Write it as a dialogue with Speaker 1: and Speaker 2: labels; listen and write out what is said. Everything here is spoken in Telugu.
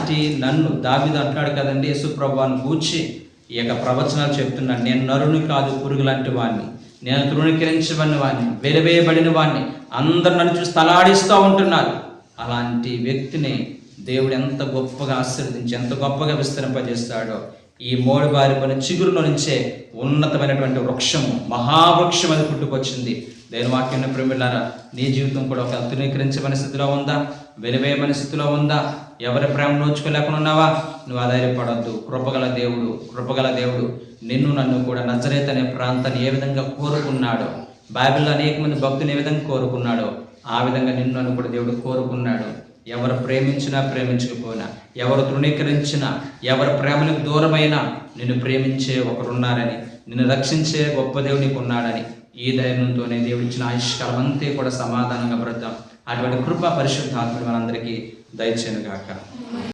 Speaker 1: అలాంటి నన్ను దావీదు అంటున్నాడు కదండి, యేసు ప్రభువుని గూర్చి ఈ యొక్క ప్రవచనాలు చెప్తున్నాడు. నేను నరుని కాదు, పురుగు లాంటి వాడిని, నేను తృణీకరించబడిన వాడిని, వెలివేయబడిన వాడిని, అందరు నన్ను చూసి తలాడిస్తూ ఉంటున్నారు. అలాంటి వ్యక్తిని దేవుడు ఎంత గొప్పగా ఆశీర్వదించి ఎంత గొప్పగా విస్తరింపజేస్తాడో. ఈ మోడు బారిపోయిన చిగురులో నుంచే ఉన్నతమైనటువంటి వృక్షము, మహావృక్షం అది పుట్టుకొచ్చింది. దేవుని వాక్యం ప్రేమిలారా, నీ జీవితం కూడా ఒక తృణీకరించబడిన స్థితిలో ఉందా, వెలివేయబడిన స్థితిలో ఉందా, ఎవరి ప్రేమ నోచుకోలేకుండా ఉన్నావా? నువ్వు ఆధారపడద్దు. కృపగల దేవుడు నిన్ను నన్ను కూడా నజరేతు అనే ప్రాంతాన్ని ఏ విధంగా కోరుకున్నాడో, బైబిల్లో అనేక మంది భక్తుని ఏ విధంగా కోరుకున్నాడో ఆ విధంగా నిన్ను నన్ను కూడా దేవుడు కోరుకున్నాడు. ఎవరు ప్రేమించినా ప్రేమించకపోయినా, ఎవరు తృణీకరించినా, ఎవరి ప్రేమలకు దూరమైనా నిన్ను ప్రేమించే ఒకరున్నారని, నిన్ను రక్షించే గొప్ప దేవుడు నీకు ఉన్నాడని ఈ ధైర్యంతోనే దేవుడు ఇచ్చిన ఆయుష్కాలం అంతే కూడా సమాధానంగా బ్రతాం. అటువంటి కృప పరిశుద్ధాత్ముడు మనందరికీ దయచేయును గాక.